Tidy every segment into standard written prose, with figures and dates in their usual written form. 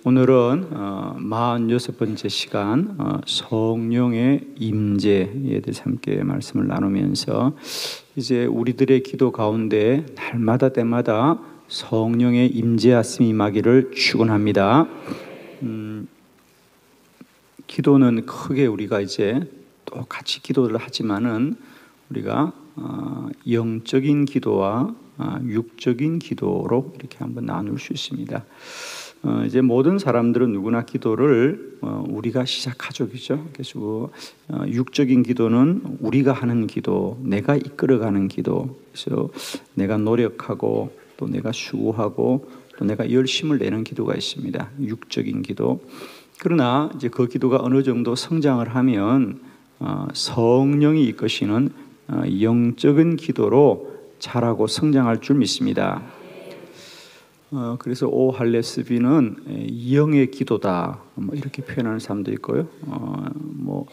오늘은 46번째 시간 성령의 임재에 대해서 함께 말씀을 나누면서 이제 우리들의 기도 가운데 날마다 때마다 성령의 임재하심이 임하기를 축원합니다. 기도는 크게 우리가 이제 똑같이 기도를 하지만은 우리가 영적인 기도와 육적인 기도로 이렇게 한번 나눌 수 있습니다. 이제 모든 사람들은 누구나 기도를 우리가 시작하죠, 그죠? 그래서 육적인 기도는 우리가 하는 기도, 내가 이끌어가는 기도, 그래서 내가 노력하고 또 내가 수고하고 또 내가 열심을 내는 기도가 있습니다. 육적인 기도. 그러나 이제 그 기도가 어느 정도 성장을 하면 성령이 이끄시는 영적인 기도로 자라고 성장할 줄 믿습니다. 그래서 오할레스비는 영의 기도다 뭐 이렇게 표현하는 사람도 있고요. 뭐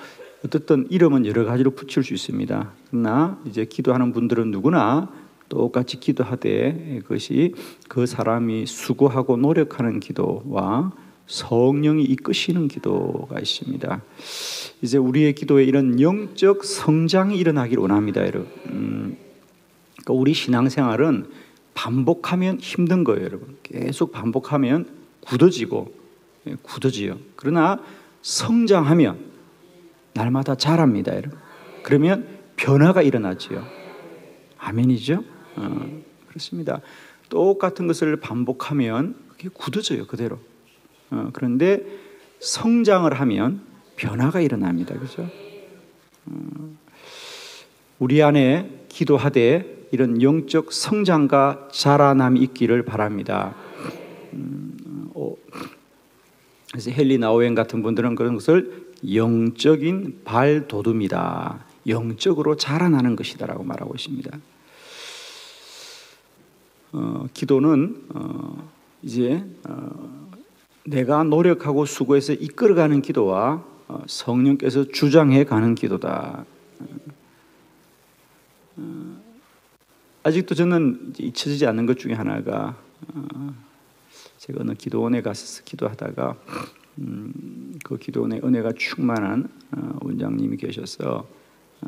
어떻든 이름은 여러 가지로 붙일 수 있습니다. 그러나 이제 기도하는 분들은 누구나 똑같이 기도하되 그것이 그 사람이 수고하고 노력하는 기도와 성령이 이끄시는 기도가 있습니다. 이제 우리의 기도에 이런 영적 성장이 일어나기를 원합니다, 여러분. 그러니까 우리 신앙생활은 반복하면 힘든 거예요, 여러분. 계속 반복하면 굳어지고 굳어져요. 그러나 성장하면 날마다 자랍니다, 여러분. 그러면 변화가 일어나지요. 아멘이죠? 그렇습니다. 똑같은 것을 반복하면 그게 굳어져요, 그대로. 그런데 성장을 하면 변화가 일어납니다, 그죠? 우리 안에 기도하되 이런 영적 성장과 자라남이 있기를 바랍니다. 그래서 헨리 나우엔 같은 분들은 그런 것을 영적인 발돋움이다, 영적으로 자라나는 것이다라고 말하고 있습니다. 기도는 이제 내가 노력하고 수고해서 이끌어가는 기도와 성령께서 주장해 가는 기도다. 아직도 저는 잊혀지지 않는 것 중에 하나가 제가 어느 기도원에 가서 기도하다가 그 기도원에 은혜가 충만한 원장님이 계셔서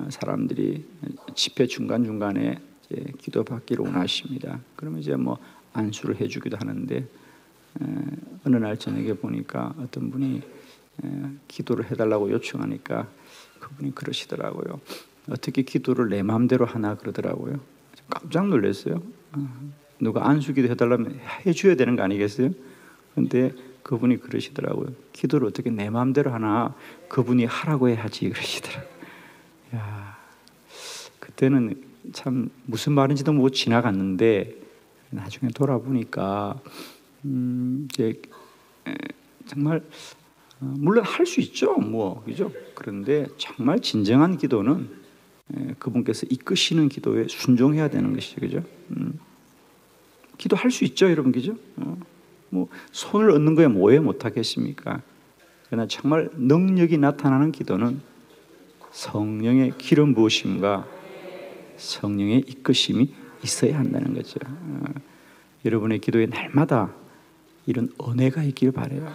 사람들이 집회 중간중간에 이제 기도받기를 원하십니다. 그러면 이제 뭐 안수를 해주기도 하는데 어느 날 저녁에 보니까 어떤 분이 기도를 해달라고 요청하니까 그분이 그러시더라고요. 어떻게 기도를 내 마음대로 하나 그러더라고요. 깜짝 놀랐어요. 누가 안수기도 해달라면 해줘야 되는 거 아니겠어요? 그런데 그분이 그러시더라고요. 기도를 어떻게 내 마음대로 하나, 그분이 하라고 해야지 그러시더라고요. 야, 그때는 참 무슨 말인지도 못 지나갔는데 나중에 돌아보니까 이제 정말 물론 할 수 있죠, 뭐 그죠? 그런데 정말 진정한 기도는 그분께서 이끄시는 기도에 순종해야 되는 것이죠, 그죠? 기도할 수 있죠, 여러분, 그죠? 뭐 손을 얻는 거에 뭐에 못하겠습니까? 그러나 정말 능력이 나타나는 기도는 성령의 기름 부으심과 성령의 이끄심이 있어야 한다는 거죠. 여러분의 기도에 날마다 이런 은혜가 있기를 바라요.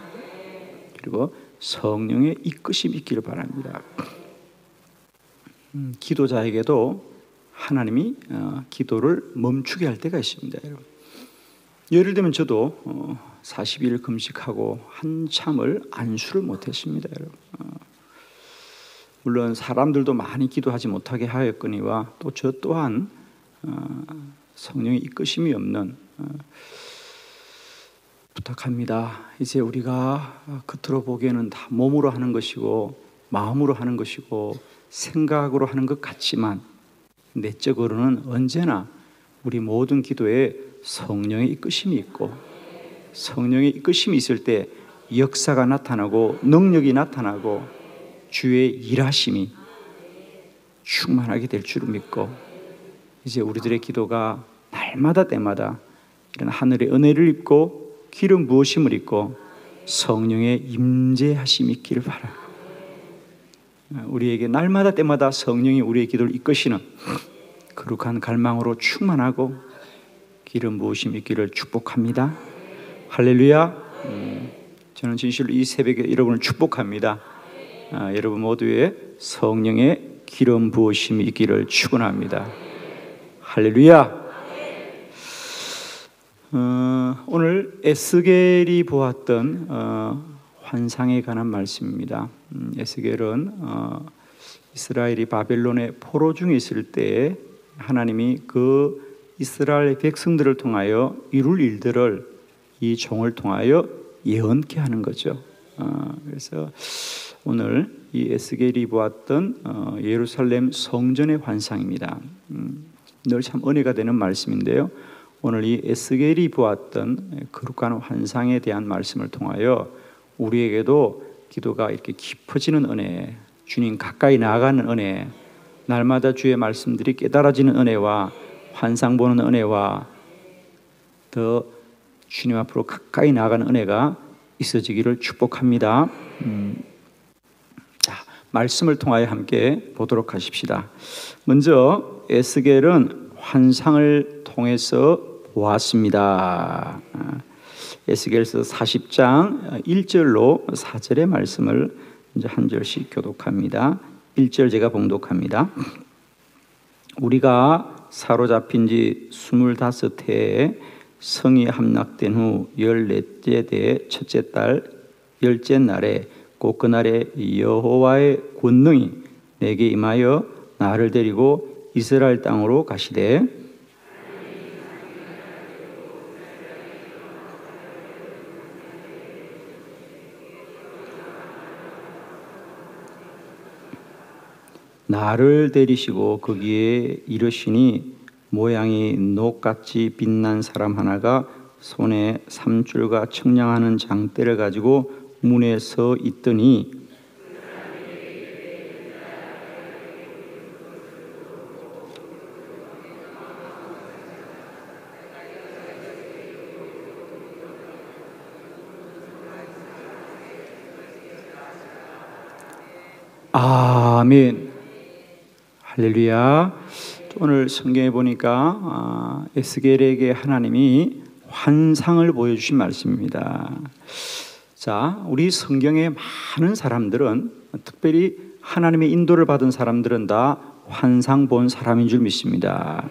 그리고 성령의 이끄심이 있기를 바랍니다. 기도자에게도 하나님이 기도를 멈추게 할 때가 있습니다, 여러분. 예를 들면 저도 40일 금식하고 한참을 안수를 못했습니다, 여러분. 물론 사람들도 많이 기도하지 못하게 하였거니와 또 저 또한 성령의 이끄심이 없는 부탁합니다. 이제 우리가 겉으로 보기에는 다 몸으로 하는 것이고 마음으로 하는 것이고 생각으로 하는 것 같지만 내적으로는 언제나 우리 모든 기도에 성령의 이끄심이 있고 성령의 이끄심이 있을 때 역사가 나타나고 능력이 나타나고 주의 일하심이 충만하게 될 줄 믿고 이제 우리들의 기도가 날마다 때마다 이런 하늘의 은혜를 입고 기름 부으심을 입고 성령의 임재하심이 있기를 바라요. 우리에게 날마다 때마다 성령이 우리의 기도를 이끄시는 거룩한 갈망으로 충만하고 기름 부으심이 있기를 축복합니다. 할렐루야. 저는 진실로 이 새벽에 여러분을 축복합니다. 여러분 모두의 성령의 기름 부으심이 있기를 축원합니다. 할렐루야. 오늘 에스겔이 보았던 환상에 관한 말씀입니다. 에스겔은 이스라엘이 바벨론의 포로 중에 있을 때 하나님이 그 이스라엘 백성들을 통하여 이룰 일들을 이 종을 통하여 예언케 하는 거죠. 그래서 오늘 이 에스겔이 보았던 예루살렘 성전의 환상입니다. 늘 참 은혜가 되는 말씀인데요. 오늘 이 에스겔이 보았던 거룩한 환상에 대한 말씀을 통하여 우리에게도 기도가 이렇게 깊어지는 은혜, 주님 가까이 나아가는 은혜, 날마다 주의 말씀들이 깨달아지는 은혜와 환상 보는 은혜와 더 주님 앞으로 가까이 나아가는 은혜가 있어지기를 축복합니다. 자, 말씀을 통하여 함께 보도록 하십시다. 먼저 에스겔은 환상을 통해서 보았습니다. 에스겔서 40장 1절로 4절의 말씀을 이제 한 절씩 교독합니다. 1절 제가 봉독합니다. 우리가 사로잡힌 지 25해에 성이 함락된 후 14째 대 첫째 달 10째 날에 곧 그날에 여호와의 권능이 내게 임하여 나를 데리고 이스라엘 땅으로 가시되 나를 데리시고 거기에 이르시니 모양이 녹같이 빛난 사람 하나가 손에 삼줄과 청량하는 장대를 가지고 문에 서 있더니 아멘. 할렐루야. 오늘 성경에 보니까 에스겔에게 하나님이 환상을 보여주신 말씀입니다. 자, 우리 성경의 많은 사람들은, 특별히 하나님의 인도를 받은 사람들은 다 환상 본 사람인 줄 믿습니다.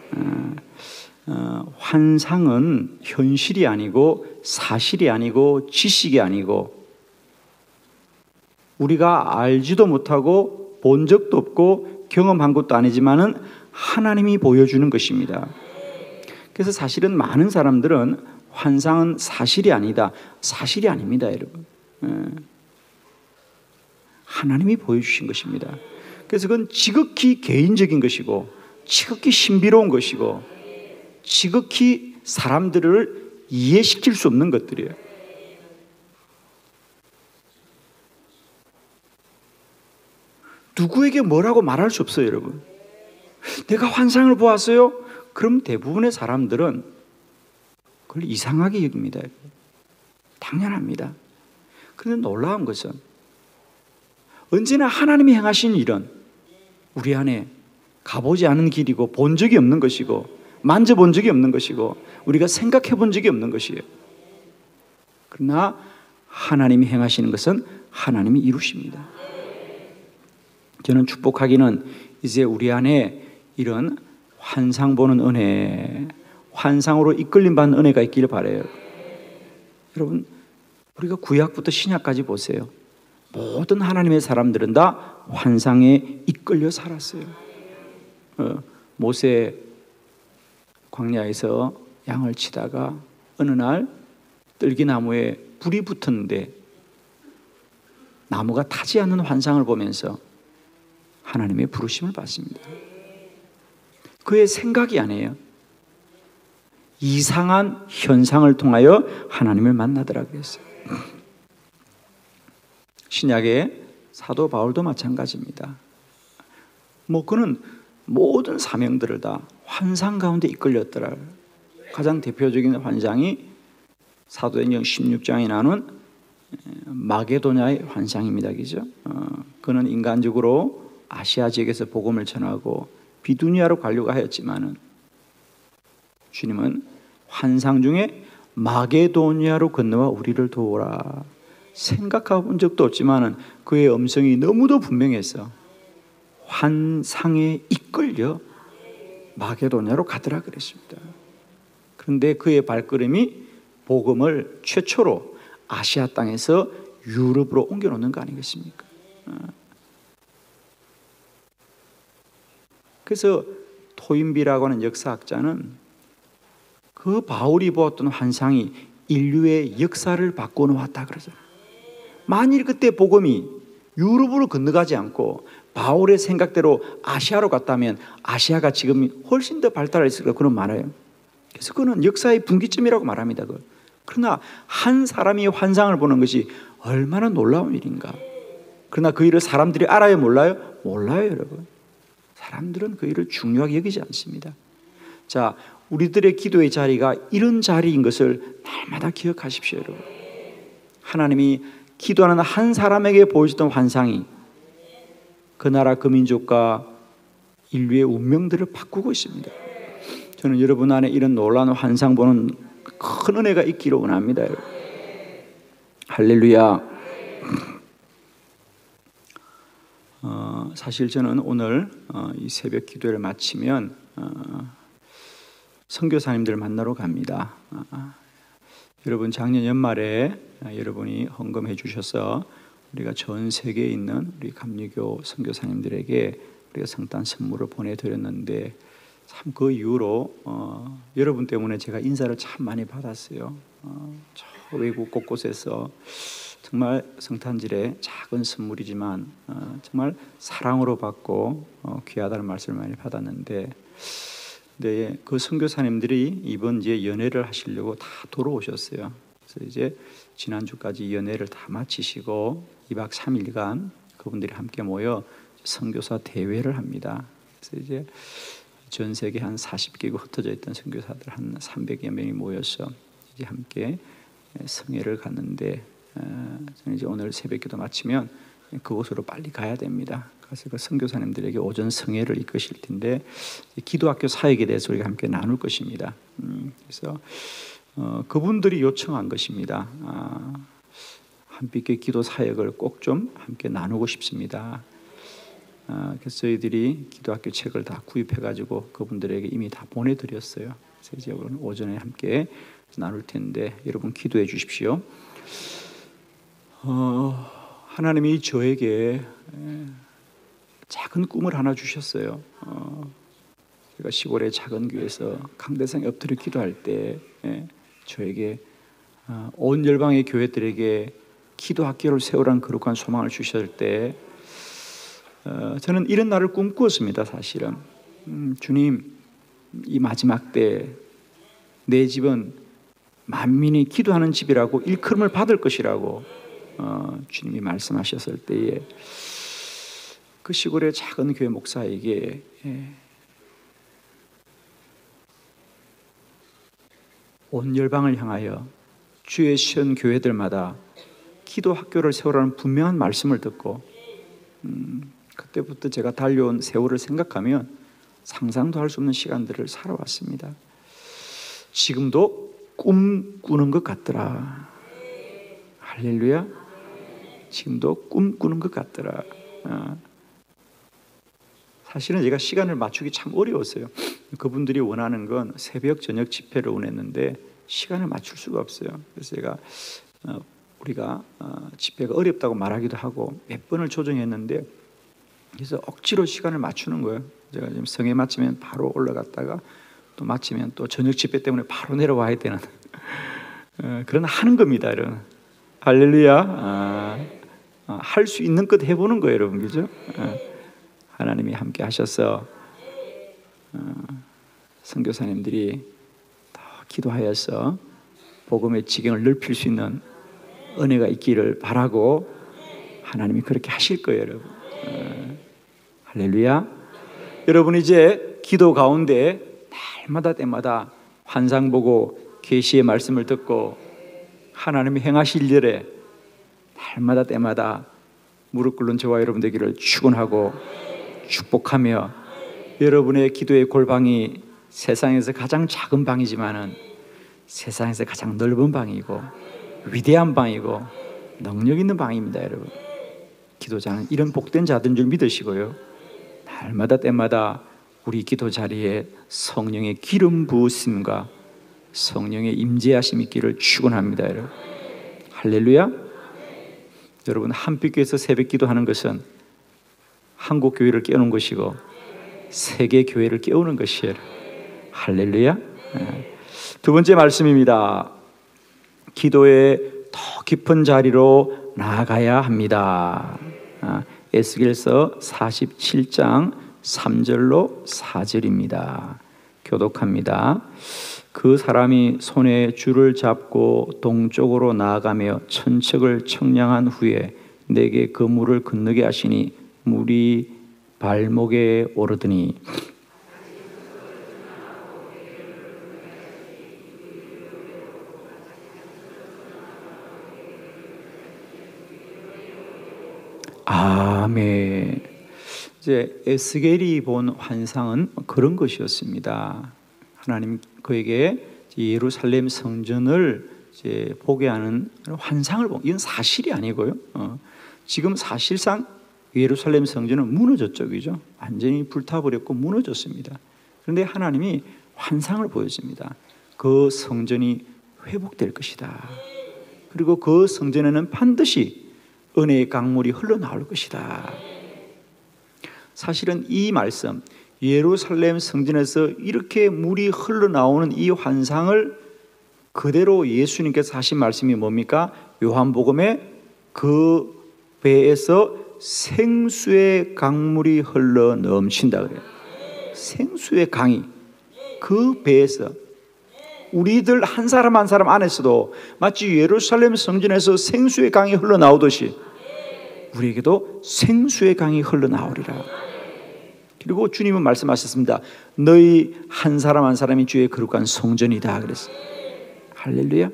환상은 현실이 아니고 사실이 아니고 지식이 아니고 우리가 알지도 못하고 본 적도 없고 경험한 것도 아니지만은 하나님이 보여주는 것입니다. 그래서 사실은 많은 사람들은 환상은 사실이 아니다, 사실이 아닙니다, 여러분. 하나님이 보여주신 것입니다. 그래서 그건 지극히 개인적인 것이고 지극히 신비로운 것이고 지극히 사람들을 이해시킬 수 없는 것들이에요. 누구에게 뭐라고 말할 수 없어요, 여러분. 내가 환상을 보았어요? 그럼 대부분의 사람들은 그걸 이상하게 여깁니다. 당연합니다. 그런데 놀라운 것은 언제나 하나님이 행하신 일은 우리 안에 가보지 않은 길이고 본 적이 없는 것이고 만져본 적이 없는 것이고 우리가 생각해 본 적이 없는 것이에요. 그러나 하나님이 행하시는 것은 하나님이 이루십니다. 저는 축복하기는 이제 우리 안에 이런 환상 보는 은혜, 환상으로 이끌림 받는 은혜가 있기를 바라요. 여러분, 우리가 구약부터 신약까지 보세요. 모든 하나님의 사람들은 다 환상에 이끌려 살았어요. 모세 광야에서 양을 치다가 어느 날 떨기나무에 불이 붙었는데 나무가 타지 않는 환상을 보면서 하나님의 부르심을 받습니다. 그의 생각이 아니에요. 이상한 현상을 통하여 하나님을 만나더라 그랬어요. 신약의 사도 바울도 마찬가지입니다. 그는 모든 사명들을 다 환상 가운데 이끌렸더라. 가장 대표적인 환상이 사도행전 16장에 나오는 마게도냐의 환상입니다. 그죠? 그는 인간적으로 아시아 지역에서 복음을 전하고 비두니아로 가려고 하였지만은 주님은 환상 중에 마게도니아로 건너와 우리를 도우라. 생각해 본 적도 없지만은 그의 음성이 너무도 분명해서 환상에 이끌려 마게도냐로 가더라 그랬습니다. 그런데 그의 발걸음이 복음을 최초로 아시아 땅에서 유럽으로 옮겨놓는 거 아니겠습니까? 그래서 토인비라고 하는 역사학자는 그 바울이 보았던 환상이 인류의 역사를 바꿔놓았다 그러잖아요. 만일 그때 복음이 유럽으로 건너가지 않고 바울의 생각대로 아시아로 갔다면 아시아가 지금 훨씬 더 발달했을 거라고 그는 말해요. 그래서 그는 역사의 분기점이라고 말합니다. 그러나 한 사람이 환상을 보는 것이 얼마나 놀라운 일인가. 그러나 그 일을 사람들이 알아요, 몰라요? 몰라요, 여러분. 사람들은 그 일을 중요하게 여기지 않습니다. 자, 우리들의 기도의 자리가 이런 자리인 것을 날마다 기억하십시오, 여러분. 하나님이 기도하는 한 사람에게 보여줬던 환상이 그 나라 그 민족과 인류의 운명들을 바꾸고 있습니다. 저는 여러분 안에 이런 놀라운 환상 보는 큰 은혜가 있기를 원합니다, 여러분. 할렐루야. 사실 저는 오늘 이 새벽 기도를 마치면 선교사님들 만나러 갑니다. 여러분 작년 연말에 여러분이 헌금해 주셔서 우리가 전 세계에 있는 우리 감리교 선교사님들에게 우리가 성탄 선물을 보내드렸는데 참 그 이후로 여러분 때문에 제가 인사를 참 많이 받았어요. 저 외국 곳곳에서 정말 성탄절에 작은 선물이지만 정말 사랑으로 받고 귀하다는 말씀을 많이 받았는데, 네, 그 선교사님들이 이번 이제 연회를 하시려고 다 돌아오셨어요. 그래서 이제 지난주까지 연회를 다 마치시고 2박 3일간 그분들이 함께 모여 선교사 대회를 합니다. 그래서 이제 전 세계 한 40개국 흩어져 있던 선교사들 한 300여 명이 모여서 이제 함께 성회를 갔는데, 저는 이제 오늘 새벽기도 마치면 그곳으로 빨리 가야 됩니다. 그래서 그 선교사님들에게 오전 성회를 이끄실 텐데 기도학교 사역에 대해서 우리가 함께 나눌 것입니다. 그래서 그분들이 요청한 것입니다. 한빛의 기도 사역을 꼭 좀 함께 나누고 싶습니다. 그래서 저희들이 기도학교 책을 다 구입해가지고 그분들에게 이미 다 보내드렸어요. 그래서 이제 오늘 오전에 함께 나눌 텐데 여러분 기도해 주십시오. 하나님이 저에게 작은 꿈을 하나 주셨어요. 제가 시골의 작은 교회에서 강대상에 엎드려 기도할 때 저에게 온 열방의 교회들에게 기도 학교를 세우라는 거룩한 소망을 주셨을 때 저는 이런 날을 꿈꾸었습니다. 사실은 주님, 이 마지막 때 내 집은 만민이 기도하는 집이라고 일컬음을 받을 것이라고 주님이 말씀하셨을 때에 그 시골의 작은 교회 목사에게 온 열방을 향하여 주의 시온 교회들마다 기도 학교를 세우라는 분명한 말씀을 듣고 그때부터 제가 달려온 세월을 생각하면 상상도 할 수 없는 시간들을 살아왔습니다. 지금도 꿈꾸는 것 같더라. 할렐루야. 지금도 꿈꾸는 것 같더라. 사실은 제가 시간을 맞추기 참 어려웠어요. 그분들이 원하는 건 새벽 저녁 집회를 원했는데 시간을 맞출 수가 없어요. 그래서 제가 우리가 집회가 어렵다고 말하기도 하고 몇 번을 조정했는데, 그래서 억지로 시간을 맞추는 거예요. 제가 지금 성에 마치면 바로 올라갔다가 또 마치면 또 저녁 집회 때문에 바로 내려와야 되는 그런 하는 겁니다, 여러분. 할렐루야. 할 수 있는 것 해보는 거예요, 여러분. 그죠? 하나님이 함께 하셔서 선교사님들이 더 기도하여서 복음의 지경을 넓힐 수 있는 은혜가 있기를 바라고 하나님이 그렇게 하실 거예요, 여러분. 할렐루야. 여러분 이제 기도 가운데 날마다 때마다 환상 보고 계시의 말씀을 듣고 하나님이 행하실 일에 날마다 때마다 무릎 꿇는 저와 여러분 되기를 축원하고 축복하며, 여러분의 기도의 골방이 세상에서 가장 작은 방이지만은 세상에서 가장 넓은 방이고 위대한 방이고 능력 있는 방입니다, 여러분. 기도자는 이런 복된 자들인 줄 믿으시고요. 날마다 때마다 우리 기도 자리에 성령의 기름 부으심과 성령의 임재하심 있기를 축원합니다, 여러분. 할렐루야. 여러분, 한빛교회에서 새벽 기도하는 것은 한국 교회를 깨우는 것이고 세계 교회를 깨우는 것이에요. 할렐루야. 두 번째 말씀입니다. 기도의 더 깊은 자리로 나아가야 합니다. 에스겔서 47장 3절로 4절입니다. 교독합니다. 그 사람이 손에 줄을 잡고 동쪽으로 나아가며 천척을 청량한 후에 내게 그 물을 건너게 하시니 물이 발목에 오르더니 아멘. 이제 에스겔이 본 환상은 그런 것이었습니다. 하나님 그에게 예루살렘 성전을 이제 보게 하는 환상을 본, 이건 사실이 아니고요. 지금 사실상 예루살렘 성전은 무너졌죠, 그죠? 완전히 불타버렸고 무너졌습니다. 그런데 하나님이 환상을 보여줍니다. 그 성전이 회복될 것이다. 그리고 그 성전에는 반드시 은혜의 강물이 흘러나올 것이다. 사실은 이 말씀, 예루살렘 성전에서 이렇게 물이 흘러나오는 이 환상을 그대로 예수님께서 하신 말씀이 뭡니까? 요한복음에 그 배에서 생수의 강물이 흘러 넘친다 그래요. 생수의 강이 그 배에서, 우리들 한 사람 한 사람 안에서도 마치 예루살렘 성전에서 생수의 강이 흘러나오듯이 우리에게도 생수의 강이 흘러나오리라. 그리고 주님은 말씀하셨습니다. 너희 한 사람 한 사람이 주의 거룩한 성전이다 그랬어요. 할렐루야.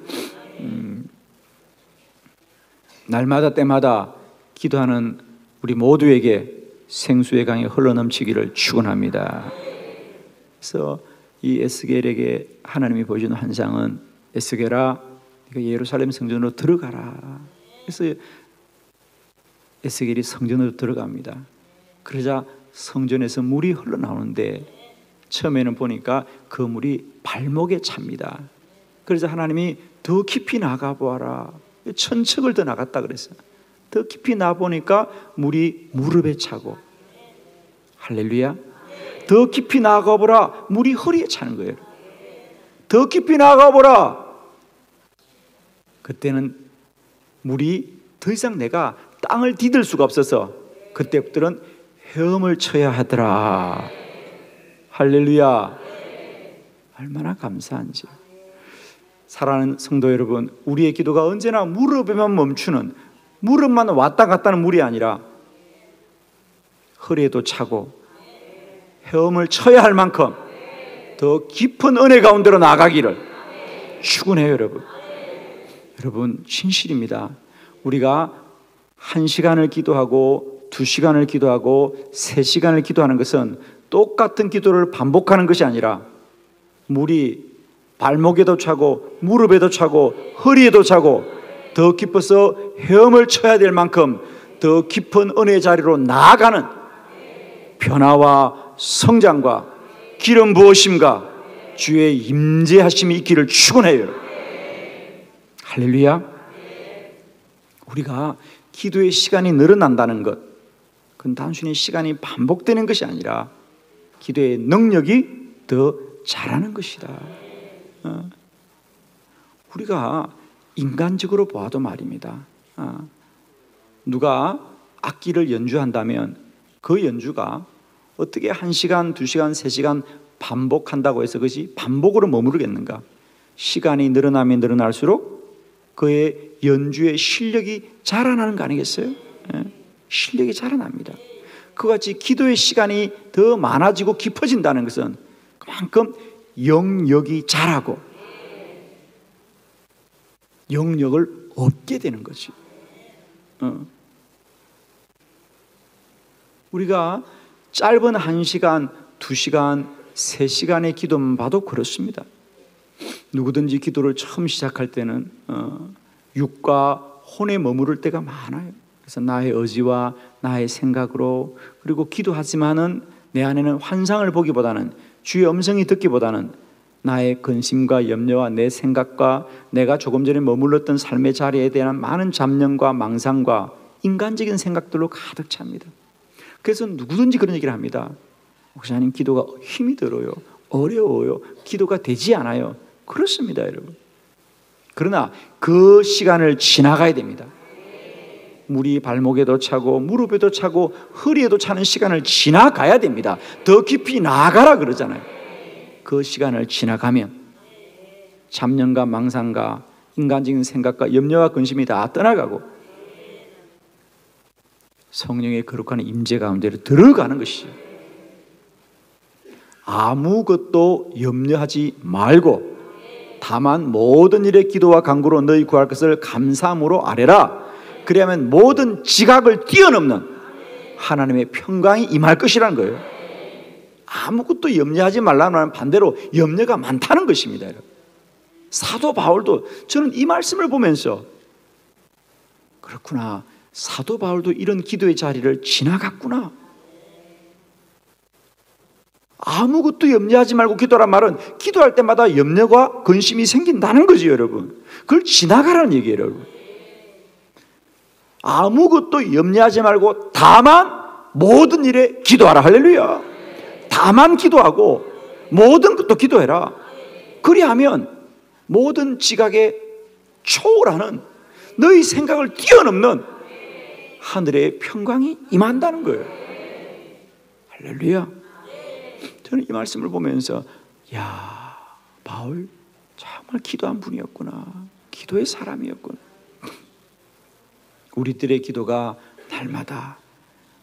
날마다 때마다 기도하는 우리 모두에게 생수의 강이 흘러넘치기를 축원합니다. 그래서 이 에스겔에게 하나님이 보여주는 환상은, 에스겔아 네가 예루살렘 성전으로 들어가라. 그래서 에스겔이 성전으로 들어갑니다. 그러자 성전에서 물이 흘러나오는데 처음에는 보니까 그 물이 발목에 찹니다. 그래서 하나님이 더 깊이 나가 보아라. 천척을 더 나갔다 그랬어요. 더 깊이 나보니까 물이 무릎에 차고, 할렐루야. 더 깊이 나가보라. 물이 허리에 차는 거예요. 더 깊이 나가보라. 그때는 물이 더 이상 내가 땅을 디딜 수가 없어서 그때부터는 헤엄을 쳐야 하더라. 할렐루야. 얼마나 감사한지. 사랑하는 성도 여러분, 우리의 기도가 언제나 무릎에만 멈추는, 무릎만 왔다 갔다 하는 물이 아니라 허리에도 차고 헤엄을 쳐야 할 만큼 더 깊은 은혜 가운데로 나가기를 축원해요. 여러분, 여러분 진실입니다. 우리가 1시간을 기도하고 2시간을 기도하고 3시간을 기도하는 것은 똑같은 기도를 반복하는 것이 아니라 물이 발목에도 차고 무릎에도 차고 허리에도 차고 더 깊어서 헤엄을 쳐야 될 만큼 더 깊은 은혜의 자리로 나아가는 변화와 성장과 기름 부으심과 주의 임재하심이 있기를 축원해요. 할렐루야. 우리가 기도의 시간이 늘어난다는 것, 그건 단순히 시간이 반복되는 것이 아니라 기도의 능력이 더 자라는 것이다. 우리가 인간적으로 보아도 말입니다. 누가 악기를 연주한다면 그 연주가 어떻게 1시간, 2시간, 3시간 반복한다고 해서 그것이 반복으로 머무르겠는가? 시간이 늘어나면 늘어날수록 그의 연주의 실력이 자라나는 거 아니겠어요? 실력이 자라납니다. 그같이 기도의 시간이 더 많아지고 깊어진다는 것은 그만큼 영역이 자라고 영역을 얻게 되는 거지. 우리가 짧은 1시간, 2시간, 3시간의 기도만 봐도 그렇습니다. 누구든지 기도를 처음 시작할 때는 육과 혼에 머무를 때가 많아요. 그래서 나의 의지와 나의 생각으로, 그리고 기도하지만은 내 안에는 환상을 보기보다는, 주의 음성이 듣기보다는 나의 근심과 염려와 내 생각과 내가 조금 전에 머물렀던 삶의 자리에 대한 많은 잡념과 망상과 인간적인 생각들로 가득 찹니다. 그래서 누구든지 그런 얘기를 합니다. 목사님, 기도가 힘이 들어요, 어려워요, 기도가 되지 않아요. 그렇습니다, 여러분. 그러나 그 시간을 지나가야 됩니다. 물이 발목에도 차고 무릎에도 차고 허리에도 차는 시간을 지나가야 됩니다. 더 깊이 나아가라 그러잖아요. 그 시간을 지나가면 잡념과 망상과 인간적인 생각과 염려와 근심이 다 떠나가고 성령의 거룩한 임재 가운데로 들어가는 것이죠. 아무것도 염려하지 말고 다만 모든 일에 기도와 간구로 너희 구할 것을 감사함으로 아뢰라. 그래야만 모든 지각을 뛰어넘는 하나님의 평강이 임할 것이라는 거예요. 아무것도 염려하지 말라는 반대로 염려가 많다는 것입니다. 사도 바울도, 저는 이 말씀을 보면서 그렇구나, 사도 바울도 이런 기도의 자리를 지나갔구나. 아무것도 염려하지 말고 기도란 말은 기도할 때마다 염려와 근심이 생긴다는 거죠, 여러분. 그걸 지나가라는 얘기예요, 여러분. 아무것도 염려하지 말고 다만 모든 일에 기도하라. 할렐루야. 다만 기도하고 모든 것도 기도해라. 그리하면 모든 지각에 초월하는, 너희 생각을 뛰어넘는 하늘의 평강이 임한다는 거예요. 할렐루야. 저는 이 말씀을 보면서, 야, 바울 정말 기도한 분이었구나. 기도의 사람이었구나. 우리들의 기도가 날마다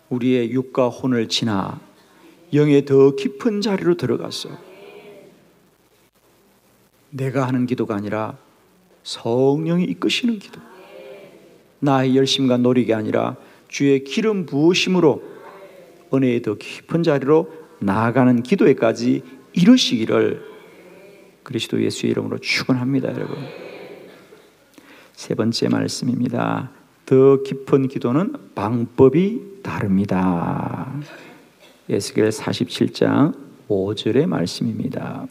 우리의 육과 혼을 지나 영의 더 깊은 자리로 들어갔어. 내가 하는 기도가 아니라 성령이 이끄시는 기도, 나의 열심과 노력이 아니라 주의 기름 부으심으로 은혜의 더 깊은 자리로 나아가는 기도에까지 이루시기를 그리스도 예수의 이름으로 축원합니다, 여러분. 세 번째 말씀입니다. 더 깊은 기도는 방법이 다릅니다. 에스겔 47장 5절의 말씀입니다.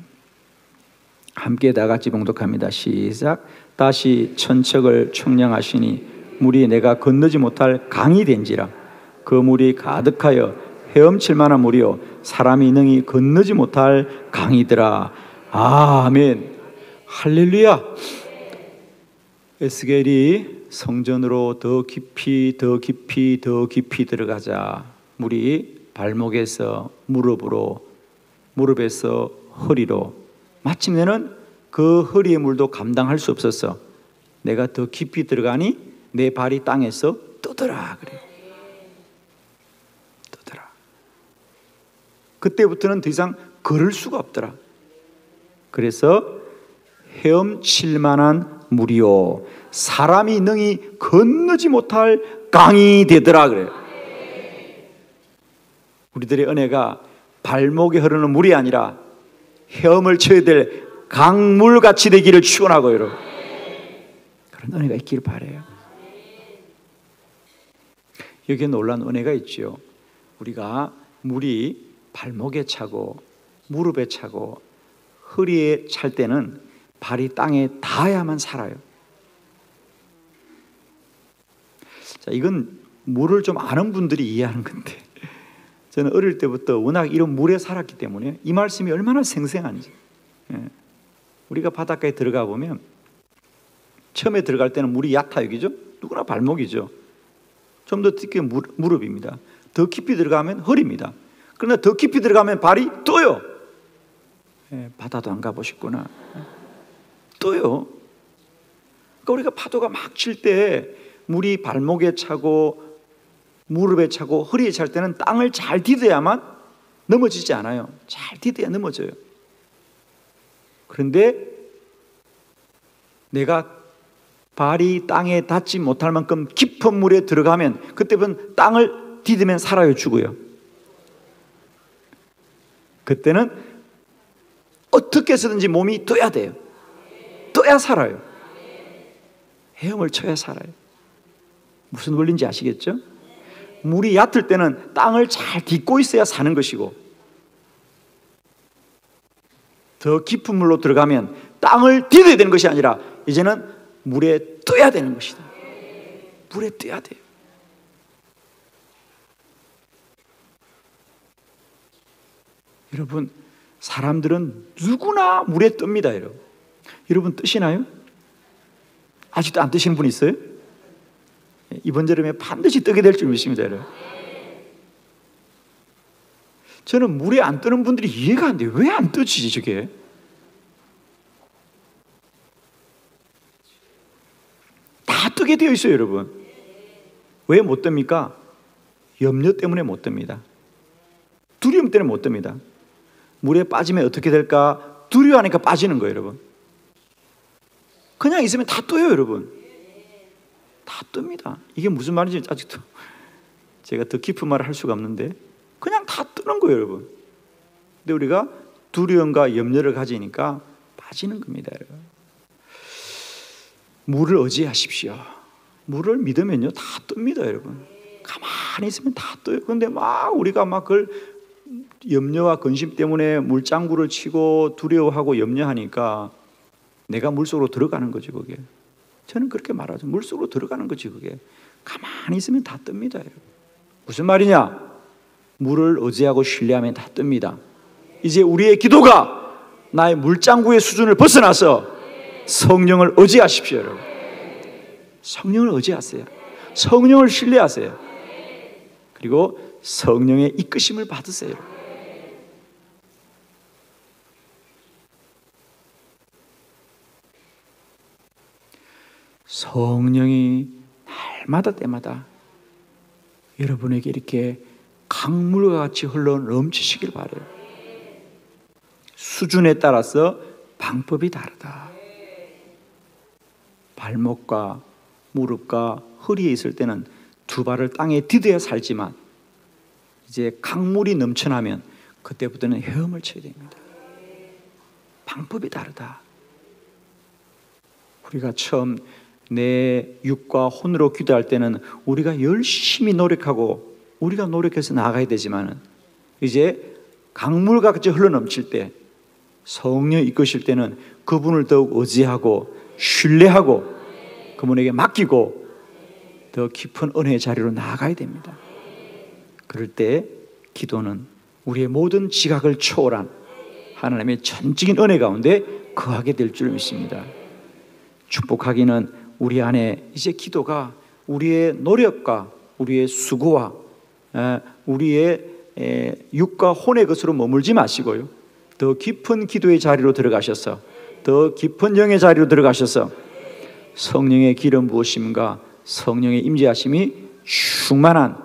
함께 다 같이 봉독합니다. 시작. 다시 천척을 청량하시니 물이 내가 건너지 못할 강이 된지라. 그 물이 가득하여 헤엄칠 만한 물이요 사람이 능히 건너지 못할 강이더라. 아멘. 할렐루야. 에스겔이 성전으로 더 깊이 더 깊이 더 깊이 들어가자 물이 발목에서 무릎으로, 무릎에서 허리로, 마침내는 그 허리의 물도 감당할 수 없었어. 내가 더 깊이 들어가니 내 발이 땅에서 떠더라. 그래. 떠더라. 그때부터는 더 이상 걸을 수가 없더라. 그래서 헤엄칠 만한 물이요 사람이 능히 건너지 못할 강이 되더라. 그래요. 우리들의 은혜가 발목에 흐르는 물이 아니라 헤엄을 쳐야 될 강물같이 되기를 축원하고 여러분, 그런 은혜가 있기를 바라요. 여기에 놀라운 은혜가 있죠. 우리가 물이 발목에 차고 무릎에 차고 허리에 찰 때는 발이 땅에 닿아야만 살아요. 자, 이건 물을 좀 아는 분들이 이해하는 건데, 저는 어릴 때부터 워낙 이런 물에 살았기 때문에 이 말씀이 얼마나 생생한지. 우리가 바닷가에 들어가 보면 처음에 들어갈 때는 물이 얕아요, 그죠? 누구나 발목이죠. 좀 더 깊게 무릎입니다. 더 깊이 들어가면 허리입니다. 그러나 더 깊이 들어가면 발이 떠요. 바다도 안 가보셨구나. 떠요. 그러니까 우리가 파도가 막 칠 때 물이 발목에 차고 무릎에 차고 허리에 찰 때는 땅을 잘 디뎌야만 넘어지지 않아요. 잘 디뎌야 넘어져요. 그런데 내가 발이 땅에 닿지 못할 만큼 깊은 물에 들어가면 그때는 땅을 디디면 살아요, 죽어요. 그때는 어떻게 해서든지 몸이 떠야 돼요. 떠야 살아요. 헤엄을 쳐야 살아요. 무슨 원리인지 아시겠죠? 물이 얕을 때는 땅을 잘 딛고 있어야 사는 것이고, 더 깊은 물로 들어가면 땅을 디뎌야 되는 것이 아니라 이제는 물에 떠야 되는 것이다. 물에 떠야 돼요. 여러분, 사람들은 누구나 물에 뜹니다. 여러분 뜨시나요? 아직도 안 뜨시는 분 있어요? 이번 여름에 반드시 뜨게 될 줄 믿습니다. 여러분. 저는 물에 안 뜨는 분들이 이해가 안 돼요. 왜 안 뜨지 저게? 다 뜨게 되어 있어요. 여러분. 왜 못 뜹니까? 염려 때문에 못 뜹니다. 두려움 때문에 못 뜹니다. 물에 빠지면 어떻게 될까 두려워하니까 빠지는 거예요. 여러분. 그냥 있으면 다 떠요. 여러분. 다 뜹니다. 이게 무슨 말인지 아직도 제가 더 깊은 말을 할 수가 없는데 그냥 다 뜨는 거예요. 여러분. 근데 우리가 두려움과 염려를 가지니까 빠지는 겁니다. 여러분. 물을 의지하십시오. 물을 믿으면요 다 뜹니다. 여러분. 가만히 있으면 다 떠요. 그런데 우리가 그걸 염려와 근심 때문에 물장구를 치고 두려워하고 염려하니까 내가 물속으로 들어가는 거지 그게. 저는 그렇게 말하죠. 물속으로 들어가는 거지 그게. 가만히 있으면 다 뜹니다. 여러분. 무슨 말이냐? 물을 의지하고 신뢰하면 다 뜹니다. 이제 우리의 기도가 나의 물장구의 수준을 벗어나서 성령을 의지하십시오. 여러분. 성령을 의지하세요. 성령을 신뢰하세요. 그리고 성령의 이끄심을 받으세요. 성령이 날마다 때마다 여러분에게 이렇게 강물과 같이 흘러 넘치시길 바라요. 수준에 따라서 방법이 다르다. 발목과 무릎과 허리에 있을 때는 두 발을 땅에 디뎌야 살지만 이제 강물이 넘쳐나면 그때부터는 헤엄을 쳐야 됩니다. 방법이 다르다. 우리가 처음 내 육과 혼으로 기도할 때는 우리가 열심히 노력하고 우리가 노력해서 나아가야 되지만 이제 강물과 같이 흘러넘칠 때 성령이 이끄실 때는 그분을 더욱 의지하고 신뢰하고 그분에게 맡기고 더 깊은 은혜의 자리로 나아가야 됩니다. 그럴 때 기도는 우리의 모든 지각을 초월한 하나님의 전적인 은혜 가운데 거하게 될 줄 믿습니다. 축복하기는 우리 안에 이제 기도가 우리의 노력과 우리의 수고와 우리의 육과 혼의 것으로 머물지 마시고요. 더 깊은 기도의 자리로 들어가셔서 더 깊은 영의 자리로 들어가셔서 성령의 기름 부으심과 성령의 임재하심이 충만한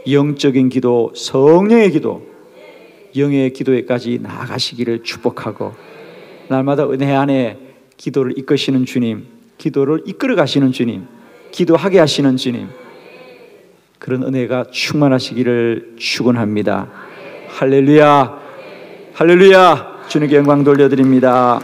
영적인 기도, 성령의 기도, 영의 기도에까지 나아가시기를 축복하고 날마다 은혜 안에 기도를 이끄시는 주님, 기도를 이끌어 가시는 주님, 기도하게 하시는 주님, 그런 은혜가 충만하시기를 축원합니다. 할렐루야, 할렐루야. 주님께 영광 돌려드립니다.